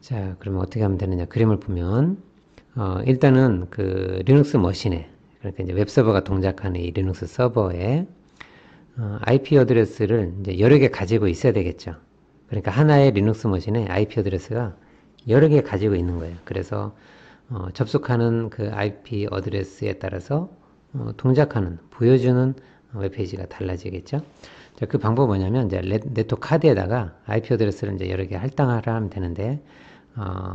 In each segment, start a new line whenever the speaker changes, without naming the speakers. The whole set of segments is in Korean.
자, 그러면 어떻게 하면 되느냐. 그림을 보면, 일단은 그 리눅스 머신에, 그러니까 이제 웹서버가 동작하는 이 리눅스 서버에, IP 어드레스를 이제 여러 개 가지고 있어야 되겠죠. 그러니까 하나의 리눅스 머신에 IP 어드레스가 여러 개 가지고 있는 거예요. 그래서, 접속하는 그 IP 어드레스에 따라서, 동작하는, 보여주는 웹페이지가 달라지겠죠. 자, 그 방법은 뭐냐면, 이제 네트워크 카드에다가 IP 어드레스를 이제 여러 개 할당하라 하면 되는데,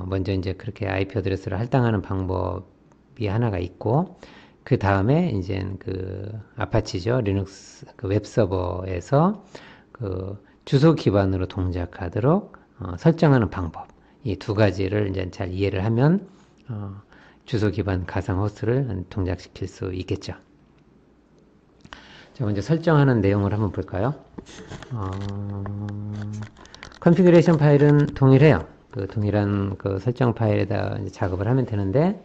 먼저 이제 그렇게 IP 어드레스를 할당하는 방법이 하나가 있고, 그 다음에 이제 그 아파치죠. 리눅스 그 웹서버에서 그 주소 기반으로 동작하도록 설정하는 방법. 이 두 가지를 이제 잘 이해를 하면 주소 기반 가상 호스트를 동작시킬 수 있겠죠. 자, 먼저 설정하는 내용을 한번 볼까요? 컨피그레이션 파일은 동일해요. 그 동일한 그 설정 파일에다 이제 작업을 하면 되는데,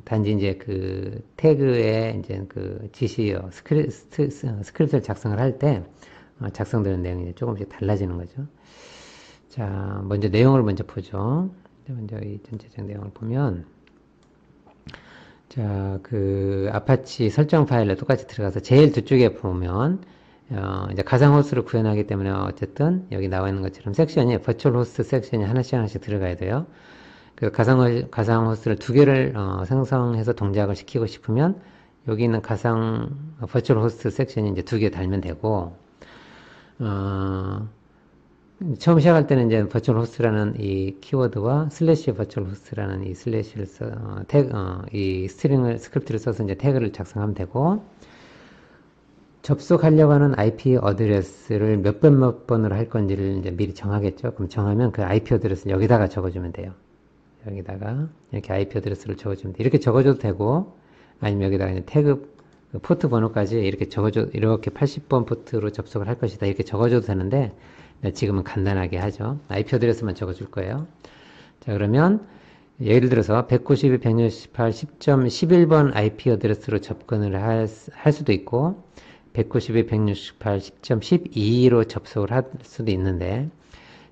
단지 이제 그 태그에 이제 그 지시어 스크립트를 작성을 할 때 작성되는 내용이 조금씩 달라지는 거죠. 자, 먼저 내용을 먼저 보죠. 먼저 이 전체적 내용을 보면, 자, 그 아파치 설정 파일에 똑같이 들어가서 제일 뒤쪽에 보면 이제 가상 호스트를 구현하기 때문에 어쨌든 여기 나와 있는 것처럼 섹션이 버추얼 호스트 섹션이 하나씩 들어가야 돼요. 그 가상 호스트를 두 개를 생성해서 동작을 시키고 싶으면 여기 있는 가상 버추얼 호스트 sek션이 이제 두 개 달면 되고, 처음 시작할 때는 이제 버추얼 호스트라는 이 키워드와 슬래시 버추얼 호스트라는 이 슬래시를 이 스크립트를 써서 이제 태그를 작성하면 되고, 접속하려고 하는 IP 어드레스를 몇 번으로 할 건지를 이제 미리 정하겠죠. 그럼 정하면 그 IP 어드레스를 여기다가 적어주면 돼요. 여기다가 이렇게 IP 어드레스를 적어주면 돼. 이렇게 적어줘도 되고, 아니면 여기다가 이제 태그 포트 번호까지 이렇게 이렇게 80번 포트로 접속을 할 것이다. 이렇게 적어줘도 되는데, 지금은 간단하게 하죠. IP 어드레스만 적어줄 거예요. 자, 그러면 예를 들어서 192, 168, 10.11번 IP 어드레스로 접근을 할 수도 있고, 192, 168, 10.12로 접속을 할 수도 있는데,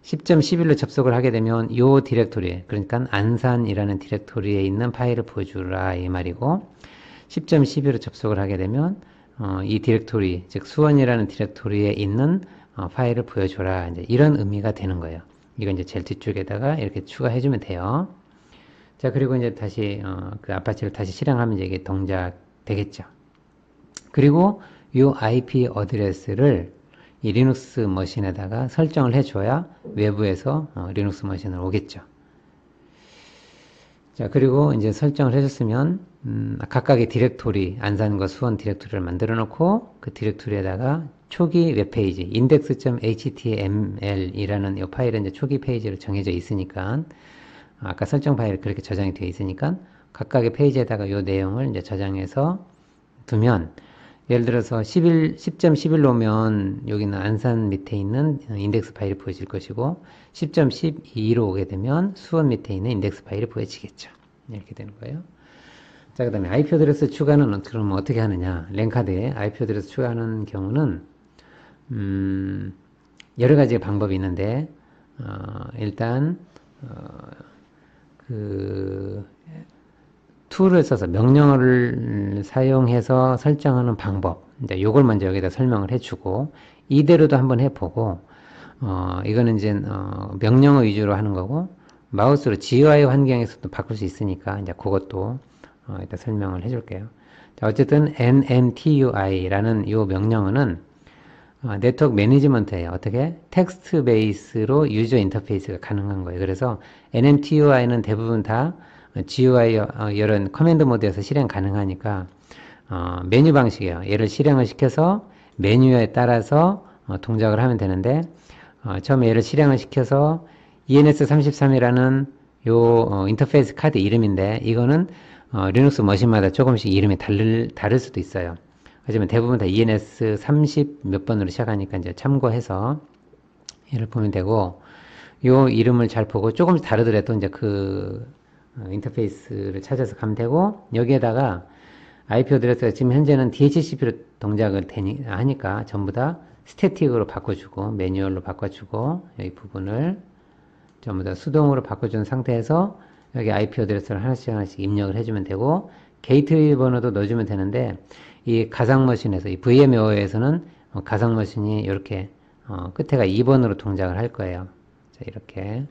10.11로 접속을 하게 되면 이 디렉토리, 그러니까 안산이라는 디렉토리에 있는 파일을 보여주라 이 말이고, 10.12로 접속을 하게 되면 이 디렉토리, 즉 수원이라는 디렉토리에 있는 파일을 보여줘라, 이제 이런 의미가 되는 거예요. 이건 이제 제일 뒤쪽에다가 이렇게 추가해주면 돼요. 자, 그리고 이제 다시 그 아파치를 다시 실행하면 이제 이게 동작 되겠죠. 그리고 이 IP 어드레스를 이 리눅스 머신에다가 설정을 해줘야 외부에서 리눅스 머신을 오겠죠. 자, 그리고 이제 설정을 해줬으면 각각의 디렉토리, 안산과 수원 디렉토리를 만들어 놓고 그 디렉토리에다가 초기 웹페이지 index.html이라는 이 파일은 이제 초기 페이지로 정해져 있으니까, 아까 설정 파일이 그렇게 저장이 되어 있으니까 각각의 페이지에다가 이 내용을 이제 저장해서 두면, 예를 들어서 10.11로 오면 여기는 안산 밑에 있는 인덱스 파일이 보여질 것이고, 10.12로 오게 되면 수원 밑에 있는 인덱스 파일이 보여지겠죠. 이렇게 되는 거예요. 자, 그 다음에 IP 어드레스 추가는 그럼 어떻게 하느냐. 랜카드에 IP 어드레스 추가하는 경우는 여러 가지 방법이 있는데, 일단 그 툴을 써서 명령어를 사용해서 설정하는 방법, 이제 요걸 먼저 여기다 설명을 해주고, 이대로도 한번 해보고, 이거는 이제 명령어 위주로 하는 거고, 마우스로 GUI 환경에서도 바꿀 수 있으니까 이제 그것도 이따 설명을 해줄게요. 자, 어쨌든 NMTUI라는 요 명령어는 네트워크 매니지먼트예요. 어떻게? 텍스트 베이스로 유저 인터페이스가 가능한 거예요. 그래서 NMTUI는 대부분 다 GUI 이런 커맨드 모드에서 실행 가능하니까 메뉴 방식이에요. 얘를 실행을 시켜서 메뉴에 따라서 동작을 하면 되는데, 처음에 얘를 실행을 시켜서 ENS33이라는 요 인터페이스 카드 이름인데, 이거는 리눅스 머신마다 조금씩 이름이 다를 수도 있어요. 하지만 대부분 다 ENS30 몇 번으로 시작하니까 이제 참고해서 얘를 보면 되고, 요 이름을 잘 보고 조금씩 다르더라도 이제 그 인터페이스를 찾아서 가면 되고, 여기에다가 IP 어드레스가 지금 현재는 DHCP로 동작을 하니까 전부 다 스태틱으로 바꿔주고 매뉴얼로 바꿔주고, 여기 부분을 전부 다 수동으로 바꿔준 상태에서 여기 IP 어드레스를 하나씩 하나씩 입력을 해주면 되고, 게이트웨이 번호도 넣어주면 되는데, 이 가상머신에서, 이 VM웨어에서는 가상머신이 이렇게 끝에가 2번으로 동작을 할 거예요. 자, 이렇게.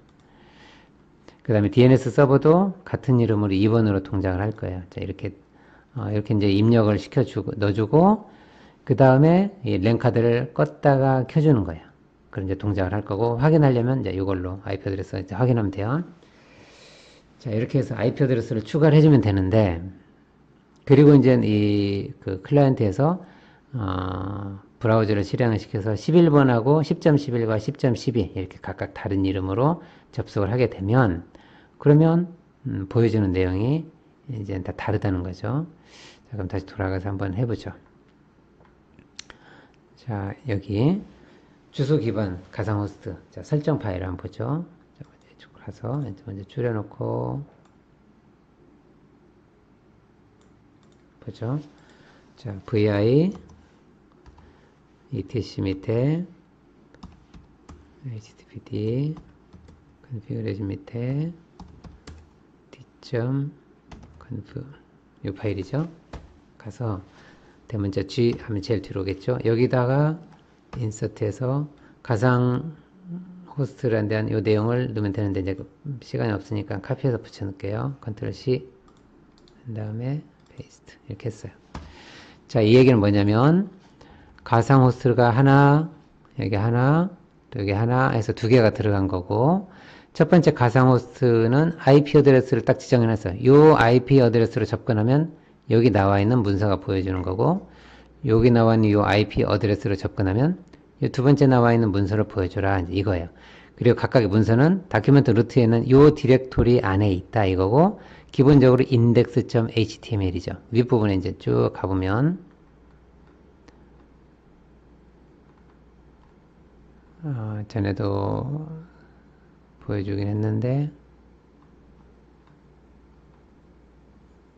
그 다음에 DNS 서버도 같은 이름으로 2번으로 동작을 할 거예요. 자, 이렇게 이제 입력을 넣어주고, 그 다음에 이 랜카드를 껐다가 켜주는 거예요. 그런 이제 동작을 할 거고, 확인하려면 이제 이걸로 IP 어드레스 이제 확인하면 돼요. 자, 이렇게 해서 IP 어드레스를 추가를 해주면 되는데, 그리고 이제 그 클라이언트에서, 브라우저를 실행을 시켜서 11번하고 10.11과 10.12 이렇게 각각 다른 이름으로 접속을 하게 되면, 그러면, 보여주는 내용이 이제 다 다르다는 거죠. 자, 그럼 다시 돌아가서 한번 해보죠. 자, 여기 주소 기반 가상 호스트. 자, 설정 파일을 한번 보죠. 자, 이쪽으로 가서 먼저 줄여놓고 보죠. 자, vi etc 밑에 httpd configuration 밑에 d.conf 이 파일이죠. 가서 대문자 G 하면 제일 뒤로 오겠죠. 여기다가 인서트해서 가상 호스트란 대한 이 내용을 넣으면 되는데 이제 시간이 없으니까 카피해서 붙여놓을게요. 컨트롤 C 그 다음에 페이스트 이렇게 했어요. 자, 이 얘기는 뭐냐면 가상 호스트가 하나, 여기 하나, 또 여기 하나 해서 두 개가 들어간 거고, 첫 번째 가상 호스트는 IP 어드레스를 딱 지정해놨어요. 이 IP 어드레스로 접근하면 여기 나와 있는 문서가 보여주는 거고, 여기 나와 있는 이 IP 어드레스로 접근하면 이 두 번째 나와 있는 문서를 보여줘라, 이거예요. 그리고 각각의 문서는 다큐멘트 루트에는 이 디렉토리 안에 있다 이거고, 기본적으로 index.html이죠. 윗부분에 이제 쭉 가보면 전에도 보여주긴 했는데,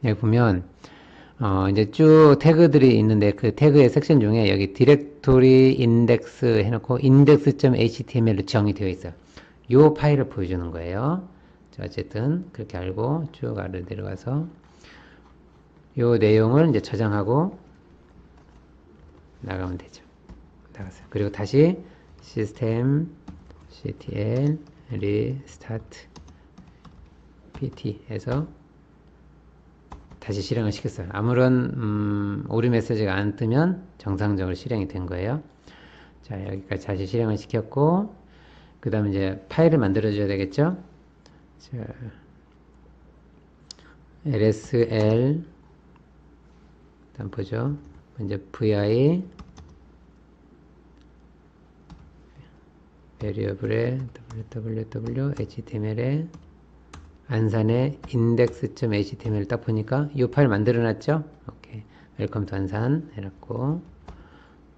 여기 보면 이제 쭉 태그들이 있는데 그 태그의 섹션 중에 여기 디렉토리 인덱스 해놓고 index.html로 지정이 되어 있어요. 이 파일을 보여주는 거예요. 자, 어쨌든 그렇게 알고 쭉 아래로 내려가서 이 내용을 이제 저장하고 나가면 되죠. 나갔어요. 그리고 다시 시스템 ctl restart pt에서 다시 실행을 시켰어요. 아무런 오류 메시지가 안 뜨면 정상적으로 실행이 된 거예요. 자, 여기까지 다시 실행을 시켰고, 그 다음에 이제 파일을 만들어 줘야 되겠죠. 자, lsl 일단 보죠. 먼저 vi variable에 www html에 안산에 index.html 딱 보니까 이 파일 만들어 놨죠. 오케이. 웰컴 투 안산 해놨고,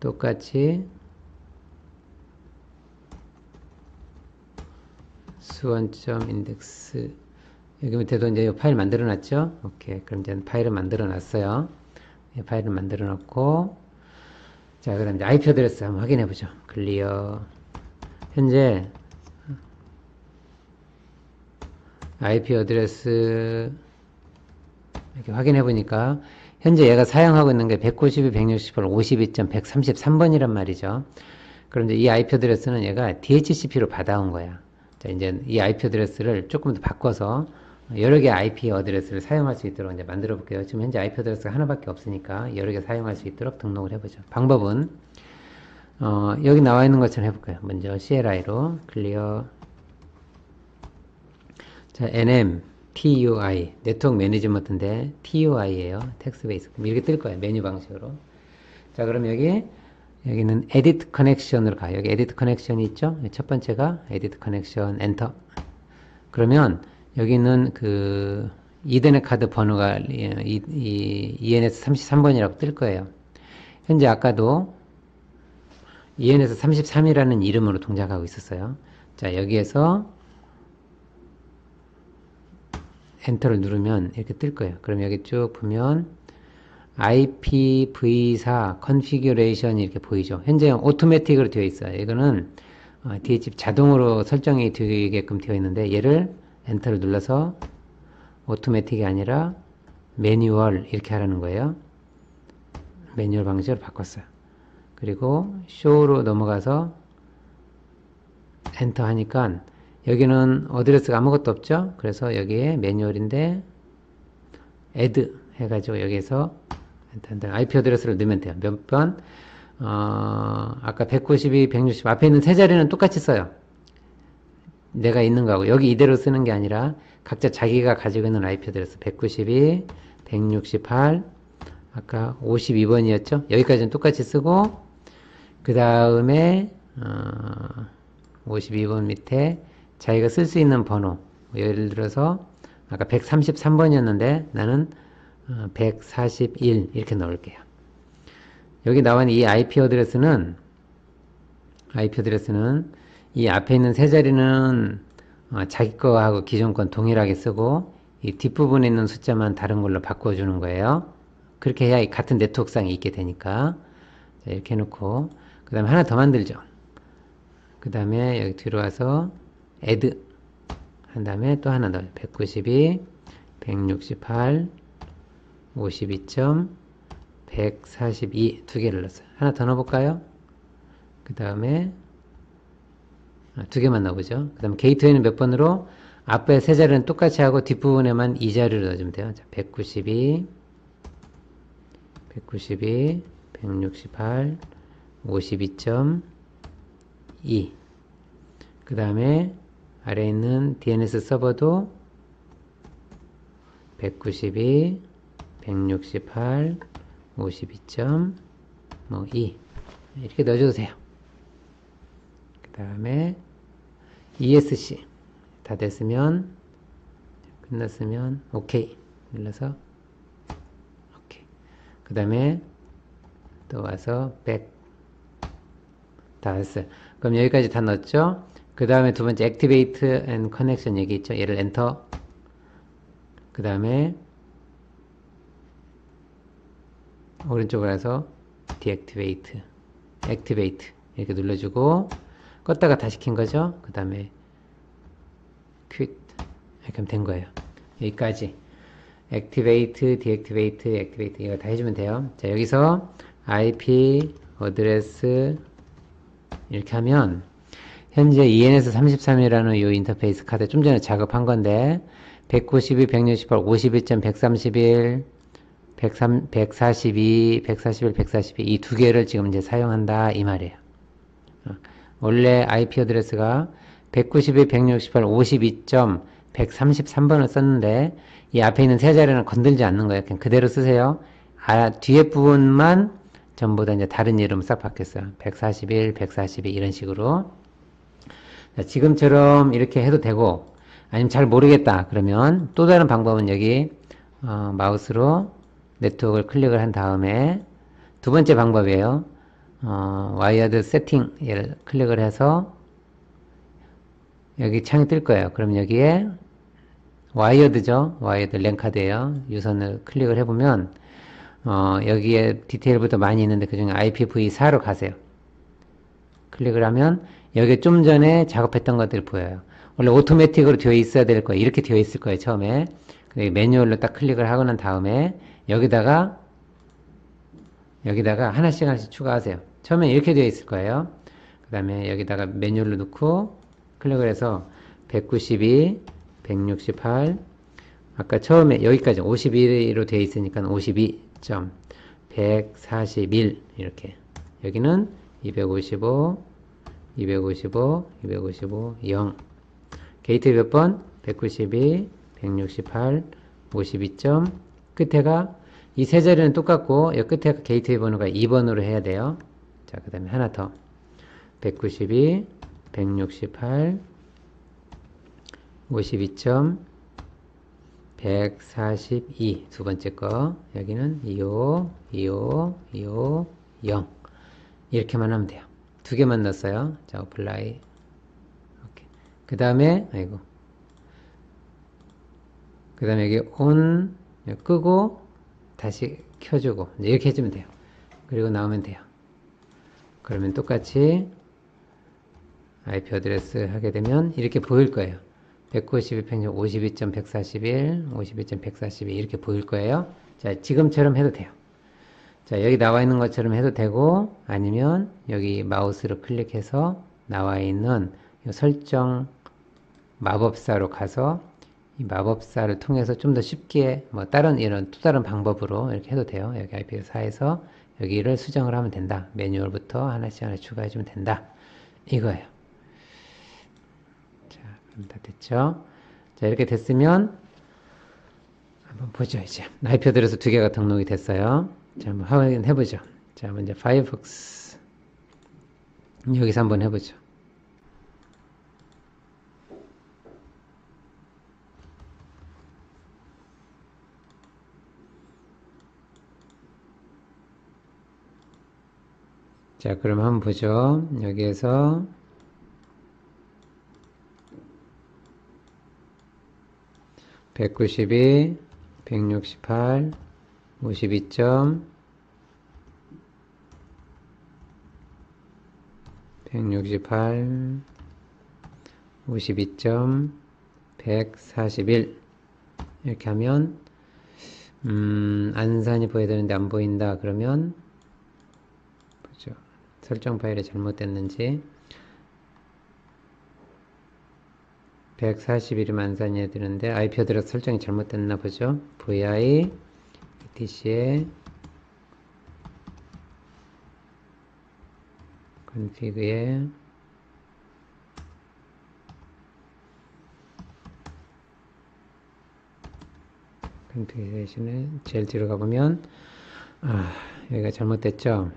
똑같이 수원.index 여기 밑에도 이제 이 파일 만들어 놨죠. 오케이. 그럼 이제 파일을 만들어 놨어요. 이 파일을 만들어 놓고, 자, 그 다음 이제 IP 어드레스 한번 확인해 보죠. 클리어. 현재 IP 어드레스 이렇게 확인해 보니까 현재 얘가 사용하고 있는 게 192, 168, 52.133번이란 말이죠. 그런데 이 IP 어드레스는 얘가 DHCP로 받아온 거야. 자, 이제 이 IP 어드레스를 조금 더 바꿔서 여러 개의 IP 어드레스를 사용할 수 있도록 이제 만들어 볼게요. 지금 현재 IP 어드레스가 하나밖에 없으니까 여러 개 사용할 수 있도록 등록을 해보죠. 방법은 여기 나와 있는 것처럼 해볼까요? 먼저 CLI로 클리어. 자, nm TUI 네트워크 매니지먼트인데 TUI예요. 텍스트 베이스. 그럼 이렇게 뜰 거예요. 메뉴 방식으로. 자, 그럼 여기는 edit connection으로 가요. 여기 edit connection이 있죠? 첫 번째가 edit connection 엔터. 그러면 여기는 그 이더넷 카드 번호가 ENS 33번이라고 뜰 거예요. 현재 아까도 ENS 33이라는 이름으로 동작하고 있었어요. 자, 여기에서 엔터를 누르면 이렇게 뜰 거예요. 그럼 여기 쭉 보면 IPv4 컨피규레이션이 이렇게 보이죠. 현재 오토매틱으로 되어 있어요. 이거는 DHCP 자동으로 설정이 되게끔 되어 있는데 얘를 엔터를 눌러서 오토매틱이 아니라 매뉴얼 이렇게 하라는 거예요. 매뉴얼 방식으로 바꿨어요. 그리고 쇼로 넘어가서 엔터 하니까 여기는 어드레스가 아무것도 없죠. 그래서 여기에 매뉴얼인데 add 해가지고 여기서 IP 어드레스를 넣으면 돼요. 몇 번? 아까 192, 160 앞에 있는 세 자리는 똑같이 써요. 내가 있는 거하고 여기 이대로 쓰는 게 아니라 각자 자기가 가지고 있는 IP 어드레스 192, 168 아까 52번이었죠. 여기까지는 똑같이 쓰고 그 다음에 52번 밑에 자기가 쓸 수 있는 번호 예를 들어서 아까 133번이었는데 나는 141 이렇게 넣을게요. 여기 나와 있는 이 IP 어드레스는 이 앞에 있는 세 자리는 자기 거하고 기존 건 동일하게 쓰고 이 뒷부분에 있는 숫자만 다른 걸로 바꿔주는 거예요. 그렇게 해야 같은 네트워크상에 있게 되니까. 자, 이렇게 해놓고 그 다음에 하나 더 만들죠. 그 다음에 여기 뒤로 와서 add 한 다음에 또 하나 넣어요. 192, 168, 52점, 142 두 개를 넣었어요. 하나 더 넣어볼까요? 그 다음에 두 개만 넣어보죠. 그 다음에 게이트웨이는 몇 번으로? 앞에 세 자리는 똑같이 하고 뒷부분에만 이 자리를 넣어주면 돼요. 자, 192, 168, 52.2 그 다음에 아래에 있는 DNS 서버도 192, 168, 52.2 이렇게 넣어줘도 돼요. 그 다음에 ESC 다 됐으면 끝났으면 OK 눌러서 OK 그 다음에 또 와서 back 다 했어요. 그럼 여기까지 다 넣었죠? 그 다음에 두 번째 Activate and Connection 얘기 있죠? 얘를 엔터 그 다음에 오른쪽으로 해서 Deactivate, Activate 이렇게 눌러주고 껐다가 다시 킨 거죠? 그 다음에 Quit 이렇게 하면 된 거예요. 여기까지 Activate, Deactivate, Activate 이거 다 해주면 돼요. 자 여기서 IP 어드레스 이렇게 하면 현재 ENS33이라는 이 인터페이스 카드 좀 전에 작업한 건데 192, 168, 51점, 131, 142, 141, 142 이 두 개를 지금 이제 사용한다 이 말이에요. 원래 IP 어드레스가 192, 168, 52점, 133번을 썼는데 이 앞에 있는 세 자리는 건들지 않는 거예요. 그냥 그대로 쓰세요. 뒤에 부분만 전부 다 이제 다른 이름 싹 바뀌었어요. 141, 142 이런 식으로. 자, 지금처럼 이렇게 해도 되고 아니면 잘 모르겠다 그러면 또 다른 방법은 여기 마우스로 네트워크를 클릭을 한 다음에 두 번째 방법이에요. 와이어드 세팅 얘를 클릭을 해서 여기 창이 뜰 거예요. 그럼 여기에 와이어드죠. 와이어드 랜카드예요. 유선을 클릭을 해보면 여기에 디테일보다 많이 있는데 그 중에 IPv4로 가세요. 클릭을 하면 여기 좀 전에 작업했던 것들이 보여요. 원래 오토매틱으로 되어 있어야 될 거예요. 이렇게 되어 있을 거예요. 처음에. 매뉴얼로 딱 클릭을 하고 난 다음에 여기다가 하나씩 추가하세요. 처음에 이렇게 되어 있을 거예요. 그 다음에 여기다가 매뉴얼로 넣고 클릭을 해서 192, 168 아까 처음에 여기까지 51로 되어 있으니까 52점 141 이렇게 여기는 255 255 255 0 게이트 몇 번? 192 168 52점 끝에가 이 세 자리는 똑같고 이 끝에 게이트웨이 번호가 2번으로 해야 돼요. 자, 그 다음에 하나 더 192 168 52점 142 두 번째 거 여기는 25 25 25 0 이렇게만 하면 돼요. 두 개만 넣었어요. 자, 어플라이 그 다음에 그 다음에 여기 온 끄고 다시 켜주고 이렇게 해주면 돼요. 그리고 나오면 돼요. 그러면 똑같이 IP 어드레스 하게 되면 이렇게 보일 거예요. 192.142.141, 52.142 이렇게 보일 거예요. 자, 지금처럼 해도 돼요. 자, 여기 나와 있는 것처럼 해도 되고, 아니면 여기 마우스로 클릭해서 나와 있는 이 설정 마법사로 가서 이 마법사를 통해서 좀 더 쉽게 뭐 다른 이런 또 다른 방법으로 이렇게 해도 돼요. 여기 IP4에서 여기를 수정을 하면 된다. 매뉴얼부터 하나씩 추가해 주면 된다. 이거예요. 자, 그럼 다 됐죠? 자, 이렇게 됐으면 한번 보죠. 이제 IP 어드레스 두 개가 등록이 됐어요. 자, 한번 확인해 보죠. 자, 먼저 파이어폭스 여기서 한번 해보죠. 자, 그럼 한번 보죠. 여기에서 (192) (168) (52점) 168 52점 141 이렇게 하면 안산이 보여야 되는데 안 보인다 그러면 보죠. 설정 파일이 잘못됐는지 141이면 안산이 해야 되는데 IP 어드레스 설정이 잘못됐나 보죠. vi etc에 config에 configuration에 제일 뒤로 가보면 여기가 잘못됐죠.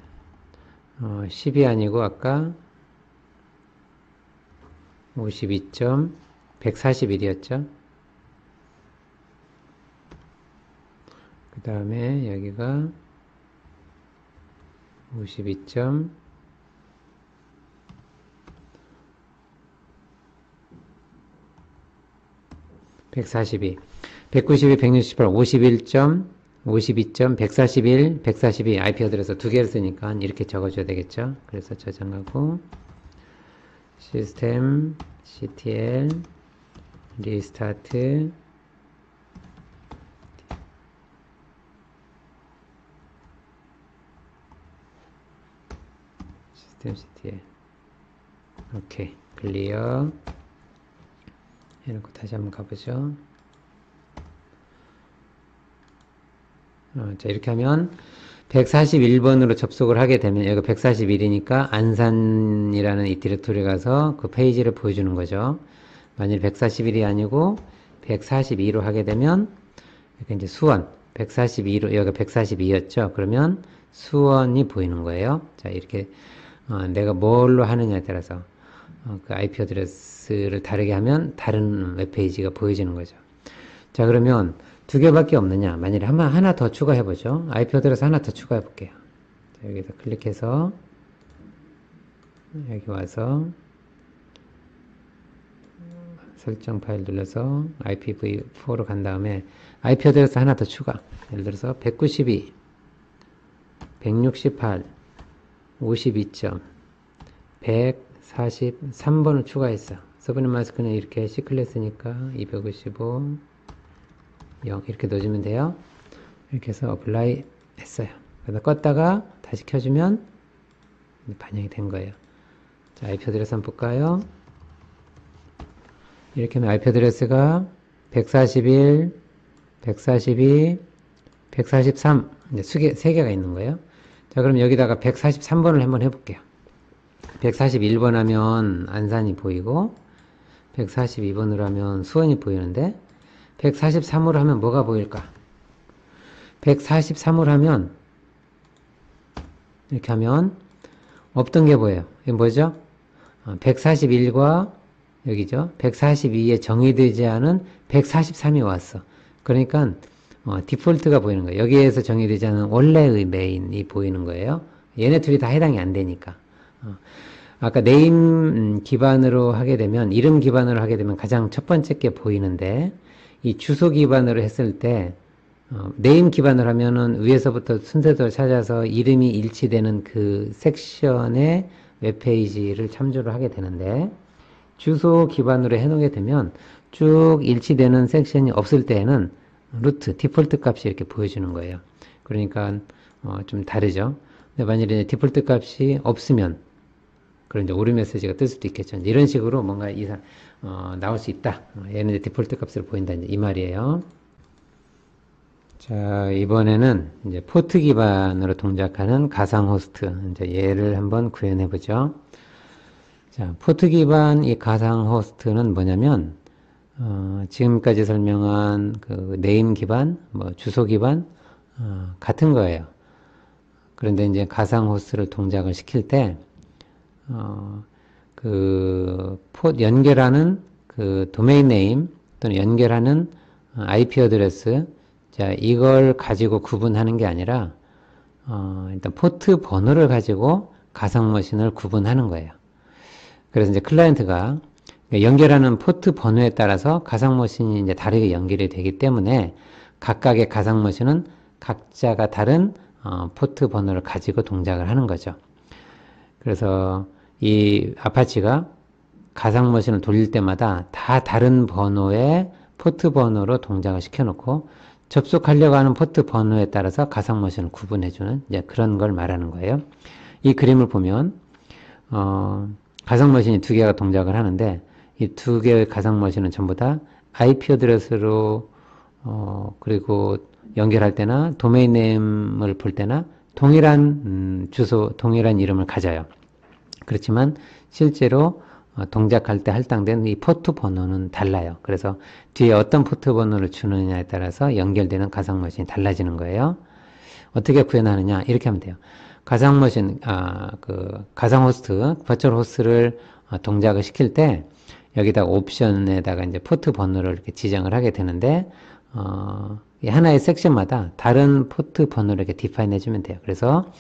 10이 아니고 아까 52점 141이었죠. 그 다음에 여기가 52점 142, 192, 168, 51점, 52점, 141, 142 IP 어드레스 두 개를 쓰니까 이렇게 적어줘야 되겠죠. 그래서 저장하고 시스템 ctl 리스타트 시스템 ctl 오케이 클리어 해놓고 다시 한번 가보죠. 자, 이렇게 하면 141번으로 접속을 하게 되면 여기 141이니까 안산이라는 이 디렉토리 가서 그 페이지를 보여주는 거죠. 만일 141이 아니고 142로 하게 되면 이렇게 이제 수원 142로 여기가 142였죠. 그러면 수원이 보이는 거예요. 자, 이렇게 내가 뭘로 하느냐에 따라서 그 IP 어드레스를 다르게 하면 다른 웹페이지가 보여지는 거죠. 자, 그러면 두 개밖에 없느냐? 만일에 하나 더 추가해 보죠. IP 어드레스 하나 더 추가해 볼게요. 자, 여기서 클릭해서 여기 와서 설정 파일 눌러서 IPv4로 간 다음에 IP 어드레스 하나 더 추가. 예를 들어서 192 168 52점 143번을 추가했어. 서브넷 마스크는 이렇게 C클래스니까 255 0 이렇게 넣어주면 돼요. 이렇게 해서 어플라이 했어요. 그래서 껐다가 다시 켜주면 반영이 된 거예요. 자, IP 어드레스 한번 볼까요? 이렇게 하면 IP 어드레스가 141, 142, 143 이제 세 개가 있는 거예요. 자, 그럼 여기다가 143번을 한번 해볼게요. 141번 하면 안산이 보이고 142번으로 하면 수원이 보이는데 143으로 하면 뭐가 보일까? 143으로 하면 이렇게 하면 없던 게 보여요. 이게 뭐죠? 141과 여기죠. 142에 정의되지 않은 143이 왔어. 그러니까 디폴트가 보이는 거예요. 여기에서 정의되지 않은 원래의 메인이 보이는 거예요. 얘네 둘이 다 해당이 안 되니까. 아까 네임 기반으로 하게 되면 이름 기반으로 하게 되면 가장 첫 번째 게 보이는데 이 주소 기반으로 했을 때 네임 기반으로 하면은 위에서부터 순서대로 찾아서 이름이 일치되는 그 섹션에 웹페이지를 참조를 하게 되는데, 주소 기반으로 해놓게 되면 쭉 일치되는 섹션이 없을 때에는 루트, 디폴트 값이 이렇게 보여주는 거예요. 그러니까 좀 다르죠. 근데 만약에 디폴트 값이 없으면 그런 이제 오류 메시지가 뜰 수도 있겠죠. 이런 식으로 뭔가 나올 수 있다. 얘는 이제 디폴트 값으로 보인다. 이 말이에요. 자, 이번에는 이제 포트 기반으로 동작하는 가상 호스트. 이제 얘를 한번 구현해 보죠. 자, 포트 기반 이 가상 호스트는 뭐냐면, 지금까지 설명한 그 네임 기반, 뭐 주소 기반, 같은 거예요. 그런데 이제 가상 호스트를 동작을 시킬 때, 연결하는 그 도메인 네임 또는 연결하는 IP 어드레스, 자, 이걸 가지고 구분하는 게 아니라, 일단 포트 번호를 가지고 가상 머신을 구분하는 거예요. 그래서 이제 클라이언트가 연결하는 포트 번호에 따라서 가상 머신이 이제 다르게 연결이 되기 때문에 각각의 가상 머신은 각자가 다른 포트 번호를 가지고 동작을 하는 거죠. 그래서 이 아파치가 가상 머신을 돌릴 때마다 다 다른 번호의 포트 번호로 동작을 시켜놓고 접속하려고 하는 포트 번호에 따라서 가상 머신을 구분해주는 이제 그런 걸 말하는 거예요. 이 그림을 보면 가상 머신이 두 개가 동작을 하는데 이 두 개의 가상 머신은 전부 다 IP 어드레스로 그리고 연결할 때나 도메인 네임을 볼 때나 동일한 주소, 동일한 이름을 가져요. 그렇지만 실제로 동작할 때 할당된 이 포트 번호는 달라요. 그래서 뒤에 어떤 포트 번호를 주느냐에 따라서 연결되는 가상 머신이 달라지는 거예요. 어떻게 구현하느냐? 이렇게 하면 돼요. 가상 머신, 가상 호스트, 버추얼 호스트를 동작을 시킬 때 여기다가 옵션에다가 이제 포트 번호를 이렇게 지정을 하게 되는데, 하나의 섹션마다 다른 포트 번호를 이렇게 디파인 해주면 돼요. 그래서,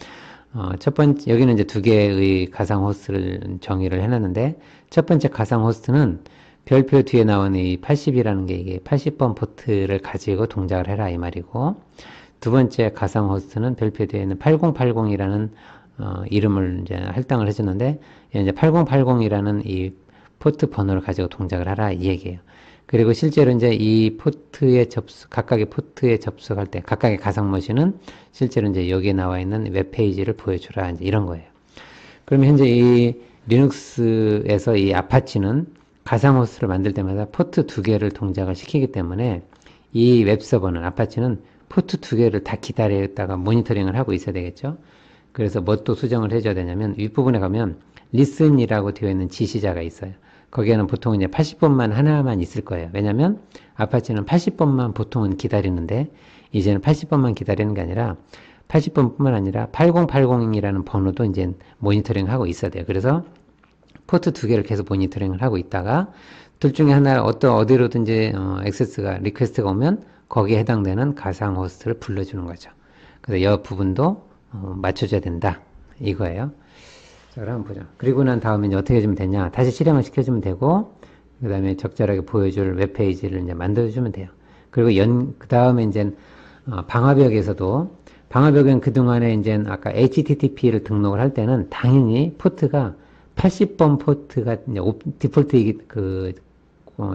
첫 번째, 여기는 이제 두 개의 가상 호스트를 정의를 해놨는데, 첫 번째 가상 호스트는 별표 뒤에 나오는 이 80이라는 게 이게 80번 포트를 가지고 동작을 해라 이 말이고, 두 번째 가상 호스트는 별표 뒤에 있는 8080이라는 이름을 이제 할당을 해주는데, 이제 8080이라는 이 포트 번호를 가지고 동작을 하라 이 얘기예요. 그리고 실제로 이제 이 각각의 포트에 접속할 때, 각각의 가상 머신은 실제로 이제 여기에 나와 있는 웹페이지를 보여주라, 이제 이런 거예요. 그러면 현재 이 리눅스에서 이 아파치는 가상 호스트를 만들 때마다 포트 두 개를 동작을 시키기 때문에 이 웹서버는, 아파치는 포트 두 개를 다 기다렸다가 모니터링을 하고 있어야 되겠죠. 그래서 뭐 또 수정을 해줘야 되냐면 윗부분에 가면 listen이라고 되어 있는 지시자가 있어요. 거기에는 보통 이제 80번만 하나만 있을 거예요. 왜냐면 아파치는 80번만 보통은 기다리는데 이제는 80번만 기다리는 게 아니라 80번뿐만 아니라 8080이라는 번호도 이제 모니터링 하고 있어야 돼요. 그래서 포트 두 개를 계속 모니터링을 하고 있다가 둘 중에 하나 어디로든지 액세스가 리퀘스트가 오면 거기에 해당되는 가상 호스트를 불러주는 거죠. 그래서 이 부분도 맞춰줘야 된다 이거예요. 자, 그럼 한번 보죠. 그리고 난 다음에 이제 어떻게 해주면 되냐? 다시 실행을 시켜주면 되고, 그 다음에 적절하게 보여줄 웹페이지를 이제 만들어주면 돼요. 그리고 그 다음에 이제, 방화벽은 그동안에 이제 아까 HTTP를 등록을 할 때는 당연히 포트가 80번 포트가 이제 디폴트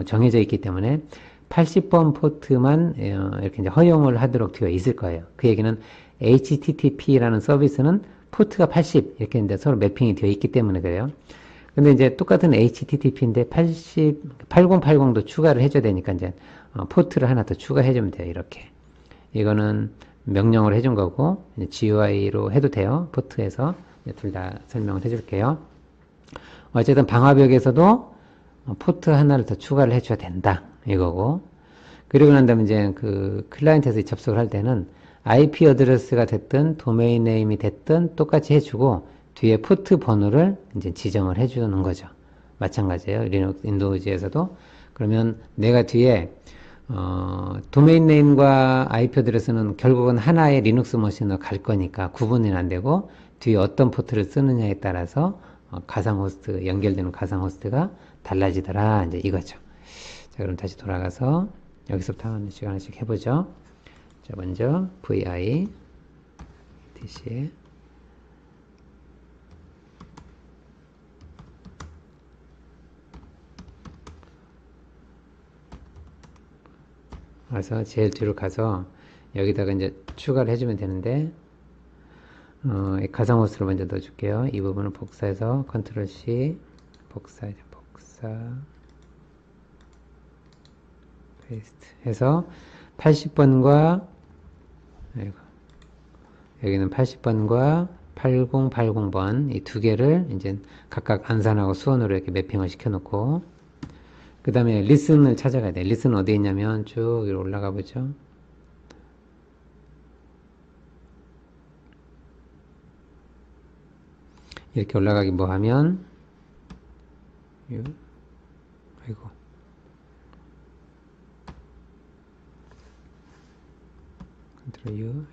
정해져 있기 때문에 80번 포트만 이렇게 이제 허용을 하도록 되어 있을 거예요. 그 얘기는 HTTP라는 서비스는 포트가 80 이렇게 이제 서로 매핑이 되어 있기 때문에 그래요. 근데 이제 똑같은 HTTP인데 8080도 추가를 해줘야 되니까 이제 포트를 하나 더 추가해주면 돼요. 이렇게. 이거는 명령을 해준 거고 GUI로 해도 돼요. 포트에서 둘 다 설명을 해줄게요. 어쨌든 방화벽에서도 포트 하나를 더 추가를 해줘야 된다. 이거고. 그리고 난 다음에 이제 그 클라이언트에서 접속을 할 때는 IP 어드레스가 됐든 도메인 네임이 됐든 똑같이 해주고 뒤에 포트 번호를 이제 지정을 해주는 거죠. 마찬가지예요. 윈도우즈에서도. 그러면 내가 뒤에 도메인 네임과 IP 어드레스는 결국은 하나의 리눅스 머신으로 갈 거니까 구분이 안 되고 뒤에 어떤 포트를 쓰느냐에 따라서 가상 호스트, 연결되는 가상 호스트가 달라지더라. 이제 이거죠. 자, 그럼 다시 돌아가서 여기서부터 하나씩 해보죠. 자, 먼저 vi dc 와서 제일 뒤로 가서 여기다가 이제 추가를 해주면 되는데 이 가상호수를 먼저 넣어줄게요. 이 부분을 복사해서 컨트롤 C 복사 페이스트 해서 80번과 여기는 80번과 8080번 이 두 개를 이제 각각 안산하고 수원으로 이렇게 매핑을 시켜놓고 그 다음에 리슨을 찾아가야 돼. 리슨 어디 있냐면 쭉 위로 올라가 보죠. 이렇게 올라가기 뭐 하면 아이고 컨트롤 U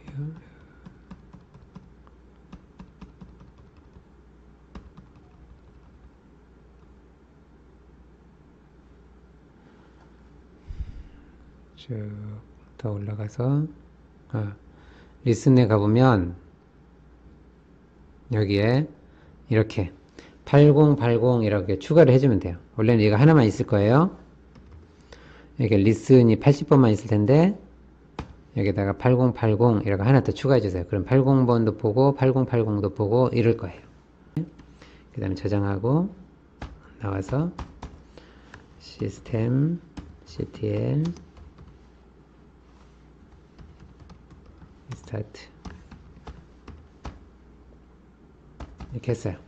쭉 더 올라가서 리슨에 가보면 여기에 이렇게 8080 이렇게 추가를 해주면 돼요. 원래는 이거 하나만 있을 거예요. 이렇게 리슨이 80번만 있을 텐데 여기다가 8080 이렇게 하나 더 추가해 주세요. 그럼 80번도 보고 8080도 보고 이럴 거예요. 그 다음에 저장하고 나와서 시스템 ctl 스타트 이렇게 했어요.